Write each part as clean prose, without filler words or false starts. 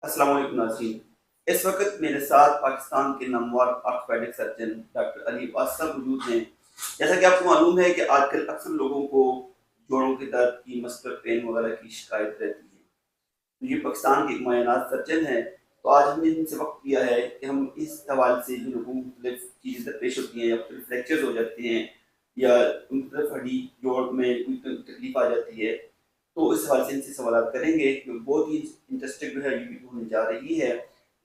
السلام علیکم ناظرین. اس وقت میرے ساتھ پاکستان کے نامور آرتھوپیڈک سرجن ڈاکٹر علی عباس صاحب موجود ہیں. جیسا کہ آپ کو معلوم ہے کہ آج کل اکثر لوگوں کو جوڑوں کے درد کی مسکولر پین وغیرہ کی شکایت رہتی ہے. یہ پاکستان کے ایک معینات سرجن ہیں. تو آج ہم نے ان سے وقت دیا ہے کہ ہم اس حوالے سے جو لوگوں کو مختلف چیزیں درپیش ہوتی ہیں یا مختلف فریکچرز ہو جاتے ہیں یا مختلف ہڈی جوڑ میں کوئی تکلیف آ جاتی ہے تو اس حوالے سے ان سے سوالات کریں گے. بہت ہی انٹرسٹنگ جو ہے یہ ویڈیو ہونے جا رہی ہے.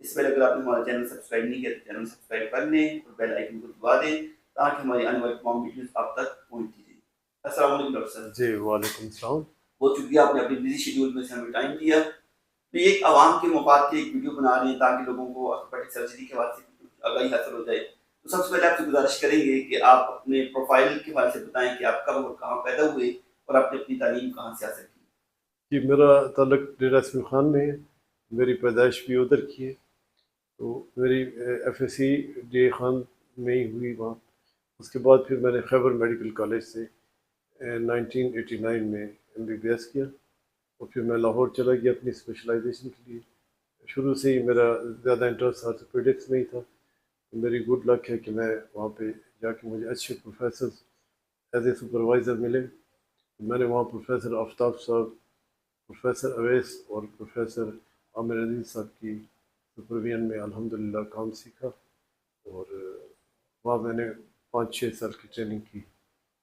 اس پہلے اگر آپ نے ہمارا چینل سبسکرائب نہیں کیا تو چینل سبسکرائب کر لیں اور بیل آئکن کو دبا دیں تاکہ ہماری آنے والی تمام ویڈیوز آپ تک پہنچتی رہیں. السلام علیکم ڈاکٹر صاحب. جی وعلیکم السلام. بہت شکریہ آپ نے اپنی بزی شیڈیول میں سے ہمیں ٹائم دیا. تو یہ ایک عوام کے مفاد کی ایک ویڈیو بنا رہے ہیں تاکہ لوگوں کو آرتھوپیڈک سرجری کے حوالے سے آگاہی حاصل ہو جائے. تو سب سے پہلے آپ سے گزارش کریں گے کہ آپ اپنے پروفائل کے حوالے سے بتائیں کہ آپ کب اور کہاں پیدا ہوئے اور آپ نے اپنی تعلیم کہاں سے حاصل کی. جی میرا تعلق ڈیرہ اسماعیل خان میں ہے. میری پیدائش بھی ادھر کی ہے. تو میری F S C D Khan میں ہی ہوئی وہاں. اس کے بعد پھر میں نے خیبر میڈیکل کالج سے 1989 میں MBBS کیا اور پھر میں لاہور چلا گیا اپنی اسپیشلائزیشن کے لیے. شروع سے ہی میرا زیادہ انٹرسٹ آرتھوپیڈکس میں ہی تھا. میری گڈ لک ہے کہ میں وہاں پہ جا کے مجھے اچھے پروفیسرز ایز اے سپروائزر ملے. میں نے وہاں پروفیسر آفتاب صاحب، پروفیسر اویس اور پروفیسر عامر عزیز صاحب کی سپرویژن میں الحمدللہ کام سیکھا اور وہاں میں نے 5-6 سال کی ٹریننگ کی.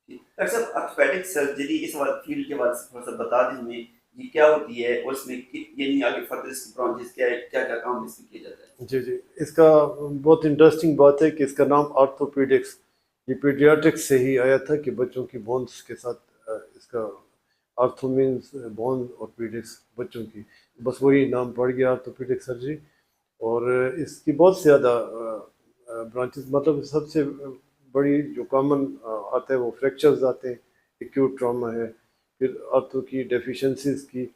ڈاکٹر صاحب آرتھوپیڈک سرجری اس فیلڈ کے بارے سے تھوڑا سا بتا دیں ہمیں یہ کیا ہوتی ہے اور اس میں یعنی آگے فردر اس کی برانچز کیا ہے، کیا کیا کام اس میں کیا جاتا ہے. جی جی اس کا بہت انٹرسٹنگ بات ہے کہ اس کا نام آرتھوپیڈکس یہ پیڈیاٹرکس سے ہی آیا تھا کہ بچوں کی بونس کے ساتھ اس کا آرتھو مینس بون اور پیڈکس بچوں کی، بس وہی نام پڑ گیا آرتھوپیڈک سرجری. اور اس کی بہت زیادہ برانچز، مطلب سب سے بڑی جو کامن آتا ہے وہ فریکچرز آتے ہیں، ایکیوٹ ٹراما ہے، پھر آرتھو کی ڈیفیشنسیز کی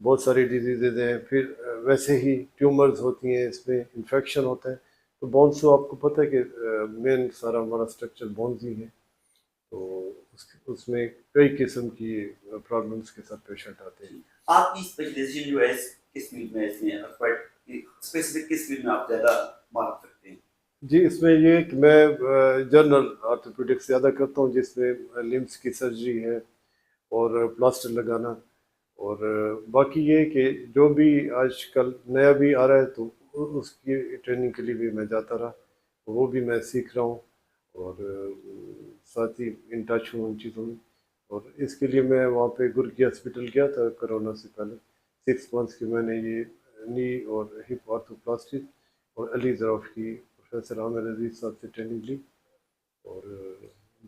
بہت ساری ڈیزیزز ہیں، پھر ویسے ہی ٹیومرز ہوتی ہیں، اس میں انفیکشن ہوتا ہے. تو بونس تو آپ کو پتہ ہے کہ مین سارا ہمارا اسٹرکچر بونز ہی ہے. تو اس میں کئی قسم کی پرابلمس کے ساتھ پیشنٹ آتے ہیں. آپ کی اسپیشلائزیشن جو ہے کس فیلڈ میں اس میں اسپیسیفک کس فیلڈ میں آپ زیادہ مہارت رکھتے ہیں. جی اس میں یہ کہ میں جنرل آرتھوپیڈکس زیادہ کرتا ہوں جس میں لمبس کی سرجری ہے اور پلاسٹر لگانا. اور باقی یہ کہ جو بھی آج کل نیا بھی آ رہا ہے تو اس کی ٹریننگ کے لیے بھی میں جاتا رہا، وہ بھی میں سیکھ رہا ہوں اور ساتھ ہی ان ٹچ ہوں ان چیزوں میں. اور اس کے لیے میں وہاں پہ گرکی ہاسپٹل گیا تھا کرونا سے پہلے 6 منتھس کی. میں نے یہ نی اور ہپ آرتھوپلاسٹی اور علی ظراف کی پروفیسر عامر عزیز صاحب سے ٹریننگ لی اور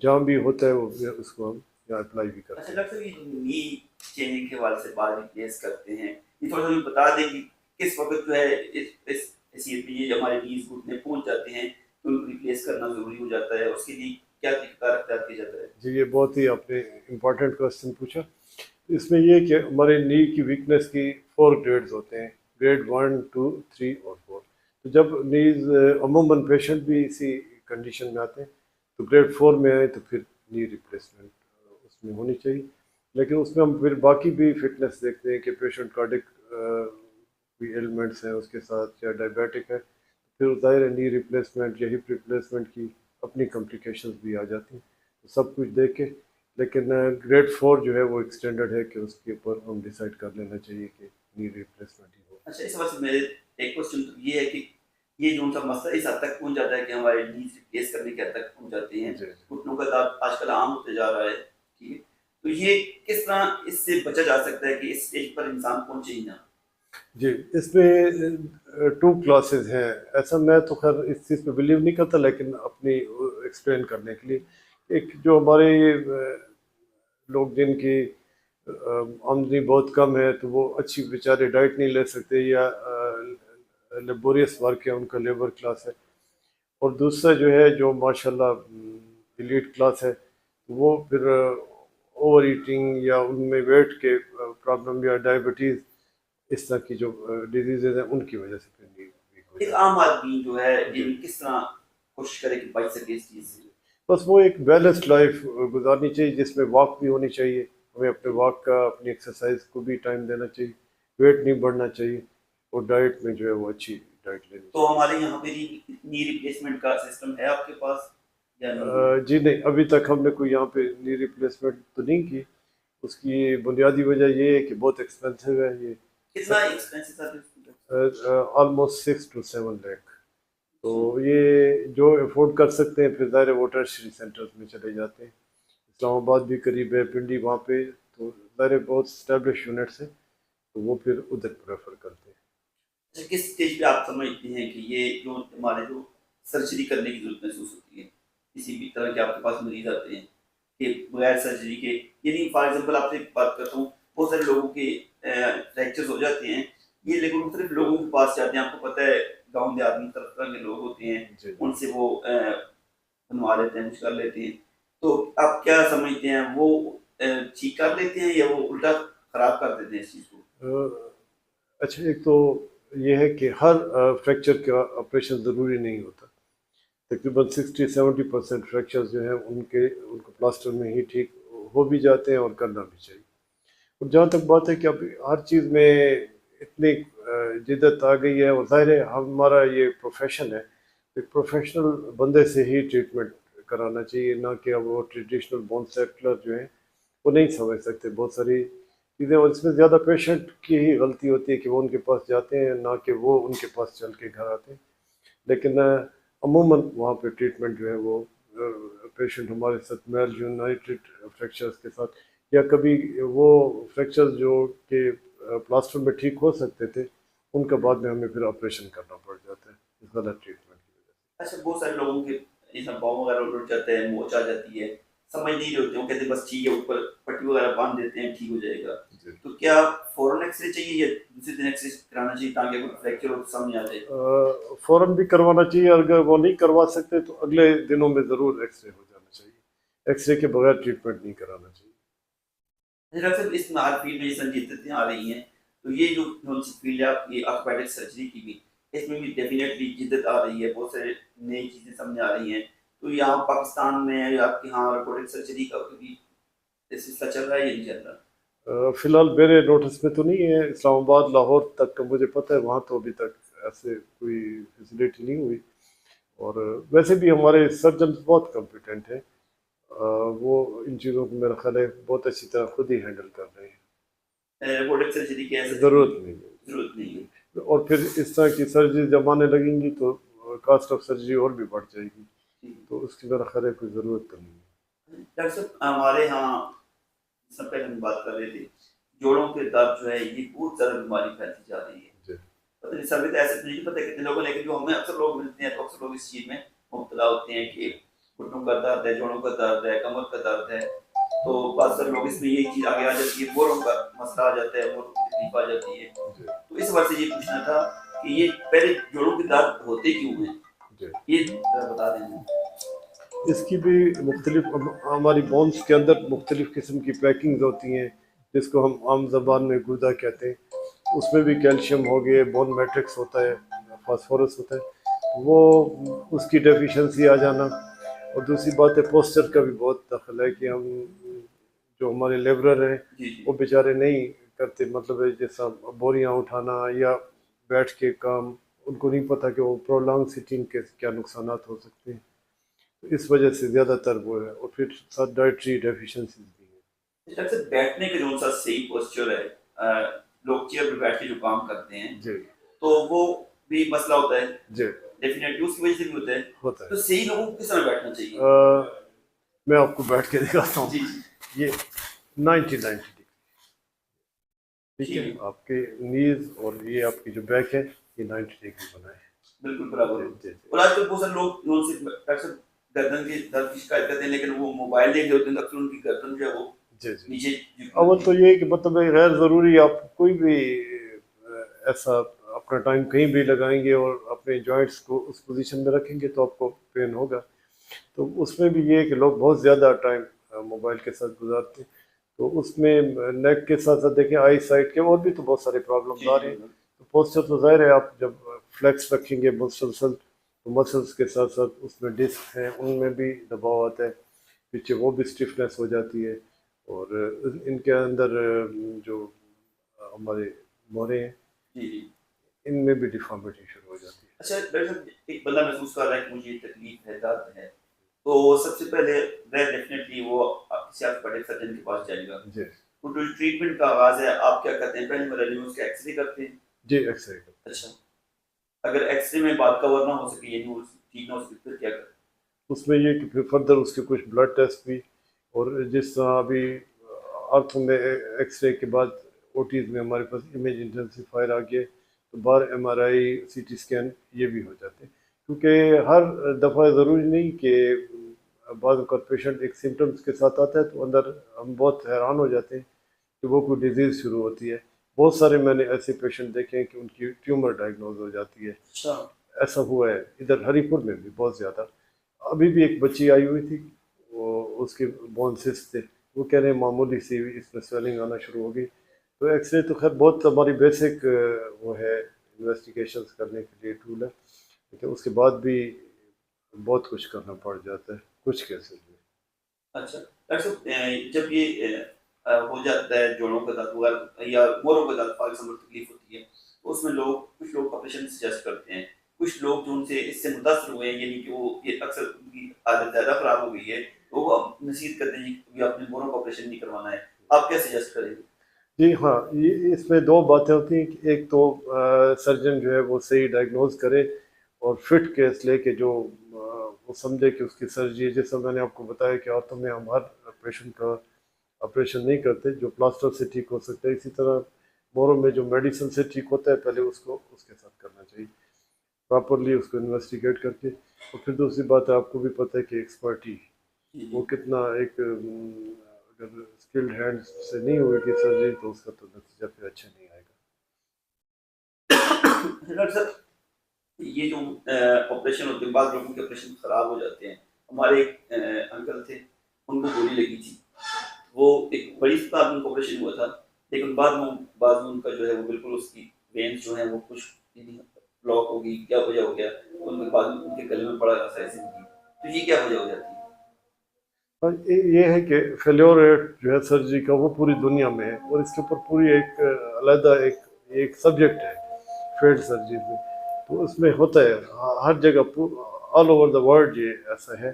جہاں بھی ہوتا ہے وہ اس کو ہم یہاں اپلائی بھی کرتے ہیں. اچھا ڈاکٹر صاحب یہ نی چینجنگ کے حوالے سے بعد ریپلیس کرتے ہیں، یہ تھوڑا سا بتا دیں کہ کس وقت جو ہے اس حیثیت پہ یہ ہمارے نیز گھٹنے پہنچ جاتے ہیں تو ان کو ریپلیس کرنا ضروری ہو جاتا ہے، اس کے لیے کیا طریقہ کار اختیار کیا جاتا ہے. جی یہ بہت ہی آپ نے امپورٹنٹ کوشچن پوچھا. اس میں یہ کہ ہمارے نی کی ویکنیس کی 4 گریڈز ہوتے ہیں، گریڈ 1 2 3 اور 4. تو جب نیز عموماً پیشنٹ بھی اسی کنڈیشن میں آتے ہیں تو گریڈ 4 میں آئے تو پھر نی ریپلیسمنٹ اس میں ہونی چاہیے. لیکن اس میں ہم پھر باقی بھی فٹنس دیکھتے ہیں کہ پیشنٹ کارڈک بھی ایلیمنٹس ہیں اس کے ساتھ یا ڈائبیٹک ہے، پھر ظاہر ہے نی ریپلیسمنٹ یا ہپ ریپلیسمنٹ کی اپنی کمپلیکیشنز بھی آ جاتی ہیں. سب کچھ دیکھ کے لیکن گریڈ 4 جو ہے وہ ایک اسٹینڈرڈ ہے کہ اس کے اوپر ہم ڈیسائیڈ کر لینا چاہیے کہ نی ریپلیسمنٹ ہی ہو. اچھا اس وقت میرے ایک کوشچن تو یہ ہے کہ یہ جو ان کا مسئلہ اس حد تک پہنچ جاتا ہے کہ ہمارے نیز ریپلیس کرنے کے حد تک پہنچ جاتے ہیں، گھٹنوں کا درد آج کل عام ہوتے جا رہا ہے، ٹھیک ہے، تو یہ کس طرح اس سے بچا جا سکتا ہے کہ اس اسٹیج پر انسان پہنچے ہی نہ. جی اس میں 2 کلاسز ہیں. ایسا میں تو خیر اس چیز پہ بلیو نہیں کرتا لیکن اپنی ایکسپلین کرنے کے لیے ایک جو ہمارے لوگ جن کی آمدنی بہت کم ہے تو وہ اچھی بیچارے ڈائٹ نہیں لے سکتے یا لیبوریس ورک ہے ان کا لیبر کلاس ہے. اور دوسرا جو ہے جو ماشاءاللہ ایلیٹ کلاس ہے وہ پھر اوور ایٹنگ یا ان میں ویٹ کے پرابلم یا ڈائبٹیز اس طرح کی جو ڈیزیزز ہیں ان کی وجہ سے پھر نہیں ہو ایک جاتی. عام آدمی جو ہے یہ کس طرح کوشش کرے کہ بچ سکے اس چیز سے. بس وہ ایک بیلنسڈ لائف گزارنی چاہیے جس میں واک بھی ہونی چاہیے. ہمیں اپنے واک کا اپنی ایکسرسائز کو بھی ٹائم دینا چاہیے، ویٹ نہیں بڑھنا چاہیے اور ڈائٹ میں جو ہے وہ اچھی ڈائٹ لینی تو ہمارے یہاں پہ نی ریپلیسمنٹ کا سسٹم ہے آپ کے پاس یا نہیں ہے؟ چاہیے. جی نہیں، ابھی تک ہم نے کوئی یہاں پہ نی ریپلیسمنٹ تو نہیں کی. اس کی بنیادی وجہ یہ ہے کہ بہت ایکسپینسو ہے یہ، کتنا ایکسپینسز آتے ہیں؟ Almost 6 to 7 lakh. تو یہ جو افورڈ کر سکتے ہیں پھر ظاہر ہے وہ ٹرشری سینٹرز میں چلے جاتے ہیں. اسلام آباد بھی قریب ہے، پنڈی وہاں پہ تو ظاہر ہے بہت اسٹیبلش یونٹس ہیں تو وہ پھر ادھر پریفر کرتے ہیں. اچھا، کس اسٹیج پہ آپ سمجھتے ہیں کہ یہ جو ہمارے جو سرجری کرنے کی ضرورت محسوس ہوتی ہے، کسی بھی طرح کے آپ کے پاس مریض آتے ہیں کہ بغیر سرجری کے، یعنی فار ایگزامپل آپ سے ایک بات کرتا ہوں، بہت سارے لوگوں کے فریکچرز ہو جاتے ہیں، یہ لیکن مختلف لوگوں کے پاس جاتے ہیں. آپ کو پتہ ہے گاؤں دیہات میں طرح طرح کے لوگ ہوتے ہیں، ان سے وہ بنوا لیتے ہیں، کچھ کر لیتے ہیں. تو آپ کیا سمجھتے ہیں، وہ ٹھیک کر لیتے ہیں یا وہ الٹا خراب کر دیتے ہیں اس چیز کو؟ اچھا، ایک تو یہ ہے کہ ہر فریکچر کا آپریشن ضروری نہیں ہوتا. تقریباً 60-70% فریکچر جو ہیں ان کو پلاسٹر میں ہی ٹھیک ہو بھی جاتے ہیں اور کرنا بھی چاہیے. اور جہاں تک بات ہے کہ اب ہر چیز میں اتنی جدت آ گئی ہے، اور ظاہر ہے ہمارا یہ پروفیشن ہے، ایک پروفیشنل بندے سے ہی ٹریٹمنٹ کرانا چاہیے، نہ کہ اب وہ ٹریڈیشنل بون سیٹلر جو ہیں وہ نہیں سمجھ سکتے بہت ساری چیزیں. اور اس میں زیادہ پیشنٹ کی ہی غلطی ہوتی ہے کہ وہ ان کے پاس جاتے ہیں، نہ کہ وہ ان کے پاس چل کے گھر آتے ہیں. لیکن عموماً وہاں پہ ٹریٹمنٹ جو ہے وہ پیشنٹ ہمارے ساتھ میل یونائٹڈ فریکچرز کے ساتھ، یا کبھی وہ فریکچرز جو کہ پلاسٹر میں ٹھیک ہو سکتے تھے ان کا بعد میں ہمیں پھر آپریشن کرنا پڑ جاتا ہے اس غلط ٹریٹمنٹ کی وجہ سے. اچھا، بہت سارے لوگوں کے جیسا پاؤں وغیرہ اٹھ جاتے ہیں، موچ آ جاتی ہے، سمجھ نہیں رہے ہوتے ہیں، وہ کہتے ہیں بس ٹھیک ہے، اوپر پٹی وغیرہ باندھ دیتے ہیں، ٹھیک ہو جائے گا. جی. تو کیا فوراً ایکس رے چاہیے یا دوسرے دن ایکس رے کرانا چاہیے تاکہ کوئی فریکچر ہو تو سامنے آ جائے؟ فوراً بھی کروانا چاہیے، اور اگر وہ نہیں کروا سکتے تو اگلے دنوں میں ضرور ایکس رے ہو جانا چاہیے. ایکس رے کے بغیر ٹریٹمنٹ نہیں کرانا چاہیے. ڈاکٹر صاحب، اس میں ہر فیلڈ میں یہ سنجیدتیاں آ رہی ہیں، تو یہ جو کون سی فیلڈ ہے آپ کی آرتھوپیڈک سرجری کی بھی، اس میں بھی ڈیفینیٹلی جدت آ رہی ہے، بہت سارے نئی چیزیں سامنے آ رہی ہیں. تو یہاں پاکستان میں یا آپ کے یہاں آرتھوپیڈک سرجری کا بھی سلسلہ چل رہا ہے یا نہیں چل رہا؟ فی الحال میرے نوٹس میں تو نہیں ہے. اسلام آباد لاہور تک کا مجھے پتہ ہے، وہاں تو ابھی تک ایسے کوئی فیسلٹی نہیں ہوئی. اور ویسے بھی ہمارے سرجنز بہت کمپیٹنٹ ہیں، وہ ان چیزوں کو میرا خیال ہے بہت اچھی طرح خود ہی ہینڈل کر رہے ہیں. روبوٹک سرجری کی ایسا ضرورت نہیں ہے. ضرورت نہیں ہے. اور پھر اس طرح کی سرجری جب آنے لگیں گی تو کاسٹ آف سرجری اور بھی بڑھ جائے گی، تو اس کی میرا خیال ہے کوئی ضرورت تو نہیں ہے. ڈاکٹر صاحب، ہمارے ہاں سب پہلے ہم بات کر رہے تھے، جوڑوں کے درد جو ہے یہ بہت زیادہ بیماری پھیلتی جا رہی ہے. پتہ نہیں سب ایسے نہیں پتہ کتنے لوگوں، لیکن جو ہمیں اکثر لوگ ملتے ہیں تو اکثر لوگ اس چیز میں مبتلا ہوتے ہیں کہ گھٹنوں کا درد ہے، جوڑوں کا درد ہے، کمر کا درد ہے. تو بعض سارے لوگ اس میں یہی چیز آگے آ جاتی ہے، بوروں کا مسئلہ آ جاتا ہے، بوروں کی تکلیف آ جاتی ہے. تو اس وجہ سے یہ پوچھنا تھا کہ یہ پہلے جوڑوں کے درد ہوتے کیوں ہیں، یہ بتا دیں. اس کی بھی مختلف ہماری بونس کے اندر مختلف قسم کی پیکنگز ہوتی ہیں، جس کو ہم عام زبان میں گودا کہتے ہیں. اس میں بھی کیلشیم ہو گئے، بون میٹرکس ہوتا ہے، فاسفورس ہوتا ہے، وہ اس کی ڈیفیشنسی آ جانا. اور دوسری بات ہے پوسچر کا بھی بہت دخل ہے کہ ہم جو ہمارے لیبرر ہیں وہ بیچارے نہیں کرتے، مطلب جیسا بوریاں اٹھانا یا بیٹھ کے کام، ان کو نہیں پتہ کہ وہ پرولانگ سٹنگ کے کیا نقصانات ہو سکتے ہیں. اس وجہ سے زیادہ تر وہ ہے. اور پھر ساتھ ڈائٹری ڈیفیشنسیز بھی ہیں. ڈاکٹر صاحب، بیٹھنے کا جو سا صحیح پوسچر ہے، لوگ چیئر پہ بیٹھ کے جو کام کرتے ہیں جی تو وہ بھی مسئلہ ہوتا ہے. جی ڈیفینیٹلی اس کی وجہ سے بھی ہوتا ہے. تو صحیح لوگوں کو کس طرح بیٹھنا چاہیے؟ میں آپ کو بیٹھ کے دکھاتا ہوں. یہ 90 ڈگری، ٹھیک ہے، آپ کے نیز اور یہ آپ کی جو بیک ہے یہ 90 ڈگری بنا ہے. بالکل برابر. اور آج کل بہت سارے لوگ ڈاکٹر صاحب گردن کے درد کی شکایت کرتے ہیں، لیکن وہ موبائل دیکھ رہے ہوتے ہیں، اکثر ان کی گردن جو ہے وہ نیچے. اول تو یہ کہ مطلب غیر ضروری آپ کوئی بھی ایسا اپنا ٹائم کہیں بھی لگائیں گے اور اپنے جوائنٹس کو اس پوزیشن میں رکھیں گے تو آپ کو پین ہوگا. تو اس میں بھی یہ ہے کہ لوگ بہت زیادہ ٹائم موبائل کے ساتھ گزارتے ہیں، تو اس میں نیک کے ساتھ ساتھ دیکھیں آئی سائٹ کے اور بھی تو بہت سارے پرابلمز آ رہے ہیں. تو پوسچر تو ظاہر ہے آپ جب فلیکس رکھیں گے مسلسل تو مسلس کے ساتھ ساتھ اس میں ڈسک ہیں ان میں بھی دباؤ آتا ہے، پیچھے وہ بھی اسٹفنس ہو جاتی ہے. اور ان کے اندر جو ہمارے مورے ہیں ان میں بھی ڈیفارمیٹی شروع ہو جاتی ہے. اچھا ڈاکٹر صاحب، ایک بندہ محسوس کر رہا ہے کہ مجھے یہ تکلیف ہے، درد ہے، تو سب سے پہلے ڈیفینیٹلی وہ کسی آرتھوپیڈک سرجن کے پاس جائے گا. جی وہ جو ٹریٹمنٹ کا آغاز ہے آپ کیا کرتے ہیں؟ پہلے مرحلے میں اس کے ایکس رے کرتے ہیں. جی ایکس رے. اچھا، اگر ایکس رے میں بات کور نہ ہو سکے، یعنی وہ ٹھیک نہ ہو سکے، پھر کیا کرتے ہیں؟ اس میں یہ کہ پھر فردر اس کے کچھ بلڈ ٹیسٹ بھی، اور جس طرح ابھی آرتھو میں ایکس رے کے بعد او ٹیز میں ہمارے پاس امیج انٹینسیفائر آ گیا، تو باہر ایم آر آئی سی ٹی اسکین یہ بھی ہو جاتے ہیں. کیونکہ ہر دفعہ ضروری نہیں کہ بعض اوقات پیشنٹ ایک سمٹمس کے ساتھ آتا ہے تو اندر ہم بہت حیران ہو جاتے ہیں کہ وہ کوئی ڈیزیز شروع ہوتی ہے. بہت سارے میں نے ایسے پیشنٹ دیکھے ہیں کہ ان کی ٹیومر ڈائگنوز ہو جاتی ہے. اچھا، ایسا ہوا ہے ادھر ہری پور میں بھی بہت زیادہ. ابھی بھی ایک بچی آئی ہوئی تھی، وہ اس کے بون سسٹ تھے، وہ کہہ رہے ہیں معمولی سی اس میں سویلنگ آنا شروع ہو گئی. تو ایکس رے تو خیر بہت ہماری بیسک وہ ہے انویسٹیگیشنز کرنے کے لیے ٹول ہے، لیکن اس کے بعد بھی بہت کچھ کرنا پڑ جاتا ہے کچھ کیسز میں. اچھا ڈاکٹر صاحب، جب یہ ہو جاتا ہے جوڑوں کا درد وغیرہ یا موروں کا درد، فار ایگزامپل تکلیف ہوتی ہے، تو اس میں کچھ لوگ آپریشن سجیسٹ کرتے ہیں. کچھ لوگ جو ان سے اس سے متاثر ہوئے ہیں، یعنی کہ وہ یہ اکثر ان کی عادت زیادہ خراب ہو گئی ہے، تو وہ نصیحت کرتے ہیں کہ اپنے موروں کا آپریشن نہیں کروانا ہے. آپ کیا سجیسٹ کریں گے؟ جی ہاں، یہ اس میں دو باتیں ہوتی ہیں کہ ایک تو سرجن جو ہے وہ صحیح ڈائگنوز کرے اور فٹ کیس لے کے جو وہ سمجھے کہ اس کی سرجری، جیسا میں نے آپ کو بتایا کہ آرتھو میں ہم ہر پیشنٹ کا آپریشن نہیں کرتے، جو پلاسٹر سے ٹھیک ہو سکتا ہے. اسی طرح موروں میں جو میڈیسن سے ٹھیک ہوتا ہے پہلے اس کو اس کے ساتھ کرنا چاہیے پراپرلی، اس کو انویسٹیگیٹ کر کے. اور پھر دوسری بات ہے، آپ کو بھی پتہ ہے کہ ایکسپرٹی وہ کتنا ایک اگر اسکلڈ ہینڈ سے نہیں ہوئے گی سرجری تو اس کا تو نتیجہ پھر اچھا نہیں آئے گا. ڈاکٹر صاحب، یہ جو آپریشن ہوتے ہیں، بعض لوگوں کے آپریشن خراب ہو جاتے ہیں. ہمارے ایک انکل تھے، ان کو گولی لگی تھی، وہ ایک بڑی اسپتال میں ان کو آپریشن ہوا تھا، لیکن بعد میں ان کا جو ہے وہ بالکل اس کی وینس جو ہیں وہ کچھ بلاک ہو گئی. کیا وجہ ہو گیا؟ ان کے بعد ان کے گلے میں بڑا ایسا کی. تو یہ کیا وجہ ہو جاتی ہے؟ اور یہ ہے کہ فیلیور ریٹ جو ہے سرجری کا وہ پوری دنیا میں ہے، اور اس کے اوپر پوری ایک علیحدہ ایک سبجیکٹ ہے فیلڈ سرجری میں. تو اس میں ہوتا ہے ہر جگہ آل اوور دا ورلڈ یہ ایسا ہے،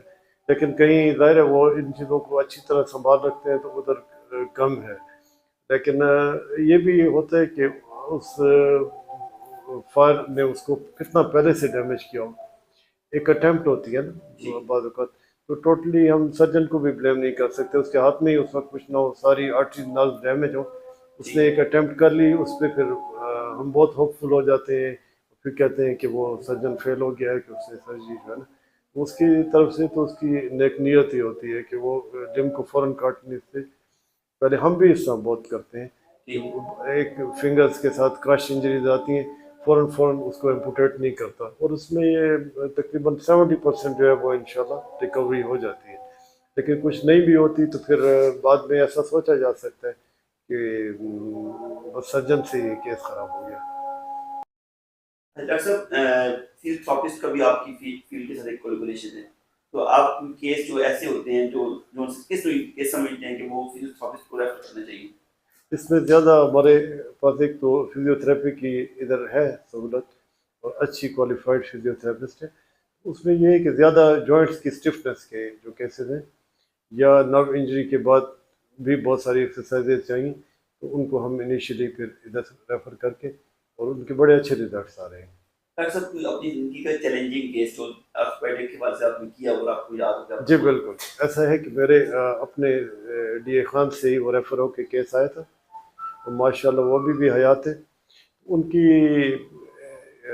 لیکن کہیں ظاہر ہے وہ ان چیزوں کو اچھی طرح سنبھال رکھتے ہیں تو ادھر کم ہے. لیکن یہ بھی ہوتا ہے کہ اس فائر نے اس کو کتنا پہلے سے ڈیمیج کیا ہو. ایک اٹیمپٹ ہوتی ہے نا بعض اوقات، تو ٹوٹلی ہم سرجن کو بھی بلیم نہیں کر سکتے، اس کے ہاتھ میں ہی اس وقت کچھ نہ ہو، ساری آرٹری نرو ڈیمیج ہو، اس نے ایک اٹیمپٹ کر لی، اس پہ پھر ہم بہت ہوپ فل ہو جاتے ہیں، پھر کہتے ہیں کہ وہ سرجن فیل ہو گیا ہے کہ اس نے سرجری جو ہے نا، اس کی طرف سے تو اس کی نیک نیت ہی ہوتی ہے کہ وہ لمب کو فوراً کاٹنے سے پہلے. ہم بھی اس طرح بہت کرتے ہیں کہ ایک فنگرز کے ساتھ کرش انجریز آتی ہیں، فوراً اس کو ایمپوٹیٹ نہیں کرتا، اور اس میں یہ تقریباً 70% جو ہے وہ انشاءاللہ ریکوری ہو جاتی ہے. لیکن کچھ نہیں بھی ہوتی تو پھر بعد میں ایسا سوچا جا سکتا ہے کہ بس سرجن سے یہ کیس خراب ہو گیا. ڈاکٹر صاحب، فزیوتھراپسٹ کا بھی آپ کی فیلڈ کے ساتھ ایک کولیبوریشن ہے، تو آپ کیس جو ایسے ہوتے ہیں جو کس کیس سمجھتے ہیں کہ وہ فزیوتھراپسٹ کو ریفر کرنا چاہیے؟ اس میں زیادہ ہمارے پاس ایک تو فزیوتھراپی کی ادھر ہے سہولت اور اچھی کوالیفائڈ فزیوتھراپسٹ ہے. اس میں یہ ہے کہ زیادہ جوائنٹس کی اسٹفنس کے جو کیسز ہیں یا نرو انجری کے بعد بھی بہت ساری ایکسرسائزیں چاہیے، تو ان کو ہم انیشیلی پھر ادھر سے ریفر کر کے، اور ان کے بڑے اچھے ریزلٹس آ رہے ہیں. ڈاکٹر صاحب، کوئی اپنی زندگی کا چیلنجنگ کیس جو آرتھوپیڈک کے بعد سے آپ نے کیا اور آپ کو یاد ہو گیا؟ جی بالکل ایسا ہے کہ میرے اپنے ڈی اے خان سے ہی وہ ریفر ہو کے کیس آیا تھا، اور ماشاء اللہ وہ بھی حیات ہے. ان کی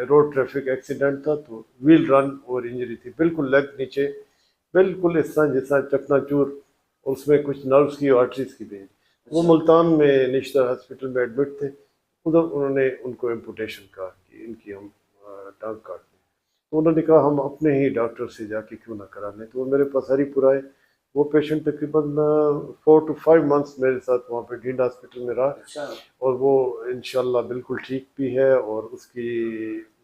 روڈ ٹریفک ایکسیڈنٹ تھا، تو ویل رن اور انجری تھی، بالکل لیگ نیچے، بالکل اس طرح جیسا چکنا چور، اور اس میں کچھ نروس کی آرٹریز کی بھی. وہ ملتان میں نشتر ہاسپٹل میں ایڈمٹ تھے، ادھر انہوں نے ان کو ایمپوٹیشن کہا کہ ان کی ہم ٹانگ کاٹ دیں. تو انہوں نے کہا ہم اپنے ہی ڈاکٹر سے جا کے کیوں نہ کرا لیں. تو وہ میرے پاس ہری پور آئے. وہ پیشنٹ تقریباً 4 to 5 months میرے ساتھ وہاں پہ ڈینڈ ہاسپٹل میں رہا، اور وہ انشاءاللہ بالکل ٹھیک بھی ہے، اور اس کی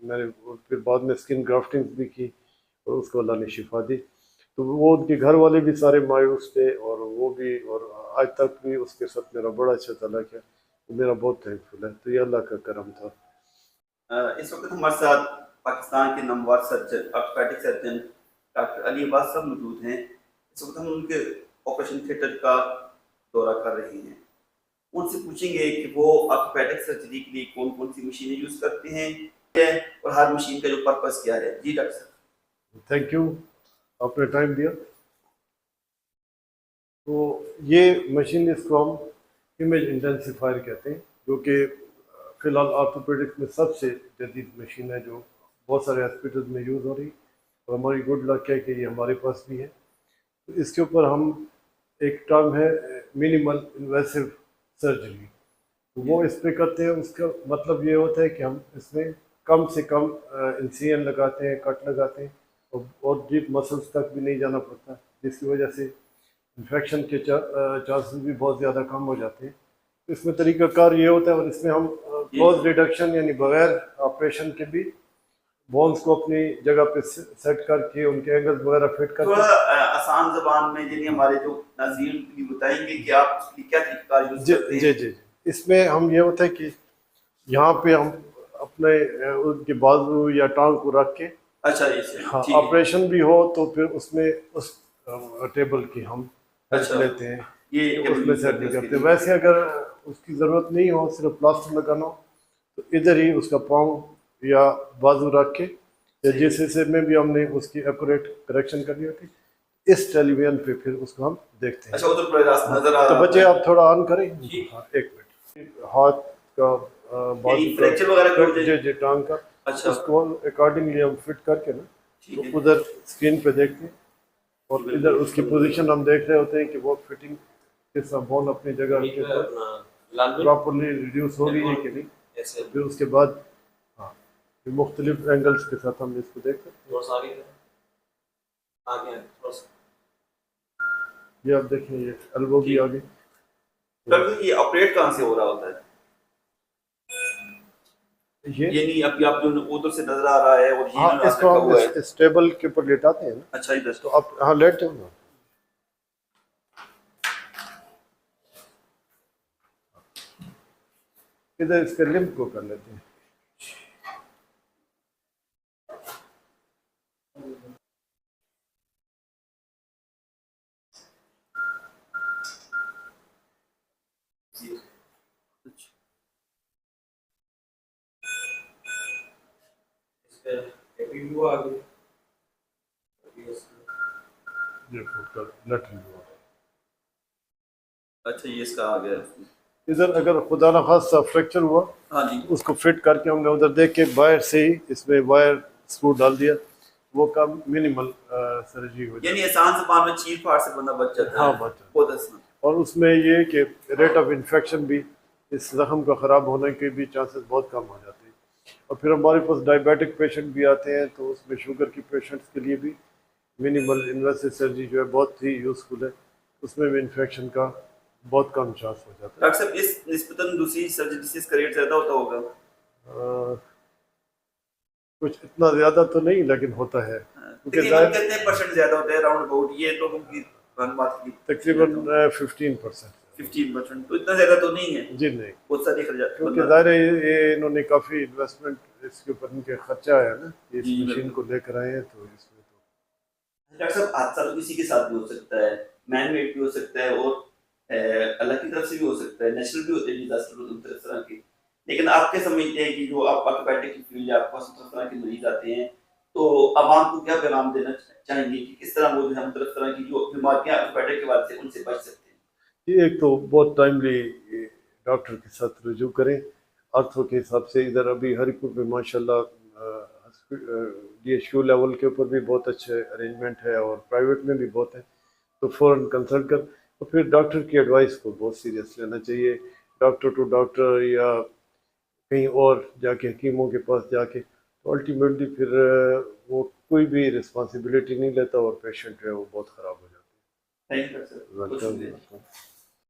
میں نے پھر بعد میں اسکن گرافٹنگ بھی کی اور اس کو اللہ نے شفا دی. تو وہ ان کے گھر والے بھی سارے مایوس تھے، اور وہ بھی، اور آج تک بھی اس کے ساتھ میرا بڑا اچھا تعلق ہے، میرا بہت تھینک فل ہے. تو یہ اللہ کا کرم تھا. اس وقت ہمارے ساتھ پاکستان کے نامور سرجن آرتھوپیڈک سرجن ڈاکٹر علی عباس صاحب موجود ہیں. اس وقت ہم ان کے آپریشن تھیٹر کا دورہ کر رہے ہیں. ان سے پوچھیں گے کہ وہ آرتھوپیڈک سرجری کے لیے کون کون سی مشینیں یوز کرتے ہیں اور ہر مشین کا جو پرپس کیا ہے. جی ڈاکٹر صاحب. تھینک یو، آپ نے ٹائم دیا. تو یہ مشین اس کو ہم امیج انٹینسیفائر کہتے ہیں، جو کہ فی الحال آرتھوپیڈکس میں سب سے جدید مشین ہے جو بہت سارے ہاسپٹل میں یوز ہو رہی، اور ہماری گڈ لک ہے کہ یہ ہمارے پاس بھی ہے. تو اس کے اوپر ہم ایک ٹرم ہے منیمل انویسو سرجری، وہ اس پہ کرتے ہیں. اس کا مطلب یہ ہوتا ہے کہ ہم اس میں کم سے کم انسیژن لگاتے ہیں، کٹ لگاتے ہیں، اور ڈیپ مسلس تک بھی نہیں جانا پڑتا، جس کی وجہ سے انفیکشن کے چانسز بھی بہت زیادہ کم ہو جاتے ہیں. اس میں طریقہ کار یہ ہوتا ہے، اور اس میں ہم کلوز ریڈکشن یعنی بغیر آپریشن کے بھی بونس کو اپنی جگہ پہ سیٹ کر کے ان کے اینگل وغیرہ فٹ کر کے. تھوڑا آسان زبان میں یعنی ہمارے جو ناظرین بھی بتائیں گے کہ آپ اس کے لیے کیا طریقہ کار یوز کرتے ہیں. جی اس میں ہم یہ ہوتا ہے کہ یہاں پہ ہم اپنے ان کے بازو یا ٹانگ کو رکھ کے، اچھا ہاں آپریشن بھی ہو تو پھر اس میں اس ٹیبل کی ہم لیتے ہیں، اس میں سیٹ نہیں کرتے. ویسے اگر اس کی ضرورت نہیں ہو، صرف پلاسٹر لگانا ہو، تو ادھر ہی اس کا پاؤں یا بازو رکھ کے، یا جس حصے میں بھی ہم نے اس کی ایکوریٹ کریکشن کرنی ہوتی، اس ٹیلی ویژن پہ پھر اس کو ہم دیکھتے ہیں. تو بچے آپ تھوڑا آن کریں. ہاں ایک منٹ. ہاتھ کا جی ٹانگ کا، اس کو اکارڈنگلی ہم فٹ کر کے نا، تو ادھر اسکرین پہ دیکھتے ہیں، اور ادھر اس کی پوزیشن ہم دیکھ رہے ہوتے ہیں کہ وہ فٹنگ کس طرح بون اپنی جگہ پراپرلی ریڈیوس ہو رہی ہے کہ نہیں. پھر اس کے بعد ہاں مختلف اینگلس کے ساتھ ہم اس کو دیکھتے ہیں. یہ آپ دیکھیں، یہ ایلبو بھی آگے. یہ آپریٹ کہاں سے ہو رہا ہوتا ہے؟ یعنی ابھی آپ جو ادھر سے نظر آ رہا ہے، اور یہ اس کو ہم اس ٹیبل کے اوپر لیٹاتے ہیں نا. اچھا ادھر تو آپ ہاں لیٹتے ہو نا، ادھر اس کے لمب کو کر لیتے ہیں. اچھا یہ اس کا آ گیا. ادھر اگر خدا نخواستہ فریکچر ہوا، اس کو فٹ کر کے ہم نے ادھر دیکھ کے باہر سے ہی اس میں وائر اسکرو ڈال دیا، وہ کام منیمل سرجری ہو جاتی ہے. یعنی آسان زبان میں چیر پھاڑ سے بندہ بچ جاتا ہے. ہاں بچ جاتا ہے. اور اس میں یہ کہ ریٹ آف انفیکشن بھی، اس زخم کا خراب ہونے کے بھی چانسز بہت کم ہو جاتے ہیں. اور پھر ہمارے پاس ڈائبیٹک پیشنٹ بھی آتے ہیں، تو اس میں شوگر کی پیشنٹس کے لیے بھی منیمل انویسو سرجری جو ہے بہت ہی یوزفل ہے. اس میں بھی انفیکشن کا بہت کم چانس ہو جاتا ہے. ڈاکٹر صاحب اس نسبتاً دوسری سرجری سے اس کا ریٹ زیادہ ہوتا ہوگا؟ کچھ اتنا زیادہ تو نہیں، لیکن ہوتا ہے. کتنے پرسنٹ زیادہ ہوتا ہے اراؤنڈ اباؤٹ؟ یہ لوگوں کی بات کی تقریباً 15%. 15%، تو اتنا زیادہ تو نہیں ہے. جی نہیں، بہت ساری خرچات، کیونکہ ظاہر ہے یہ انہوں نے کافی انویسٹمنٹ اس کے اوپر ان کے خرچہ آیا نا، اس مشین کو لے کر آئے ہیں. تو اس میں تو ڈاکٹر صاحب حادثہ تو کسی کے ساتھ بھی ہو سکتا ہے، مین میڈ بھی ہو سکتا ہے، اور اللہ کی طرف سے بھی ہو سکتا ہے، نیچرل بھی ہوتے ہیں ڈیزاسٹر اس طرح کے. لیکن آپ کیا سمجھتے ہیں کہ جو آپ آرتھوپیڈک کی فیلڈ یا آپ پاس اس طرح کے مریض آتے ہیں، تو عوام کو کیا پیغام دینا چاہیں گے کہ کس طرح وہ جو ہے مختلف طرح کی جو بیماریاں آرتھوپیڈک کے بعد سے ان سے بچ سکتے ہیں؟ ایک تو بہت ٹائملی ڈاکٹر کے ساتھ رجوع کریں. آرتھو کے حساب سے ادھر ابھی ہری پور میں ماشاء اللہ ڈی ایچ کیو لیول کے اوپر بھی بہت اچھے ارینجمنٹ ہے، اور پرائیویٹ میں بھی بہت ہے. تو فوراً کنسلٹ کر، اور پھر ڈاکٹر کی ایڈوائس کو بہت سیریس لینا چاہیے. ڈاکٹر ٹو ڈاکٹر یا کہیں اور جا کے حکیموں کے پاس جا کے، تو الٹیمیٹلی پھر وہ کوئی بھی رسپانسبلٹی نہیں لیتا، اور پیشنٹ جو ہے وہ بہت خراب ہو جاتا ہے. Thank you sir.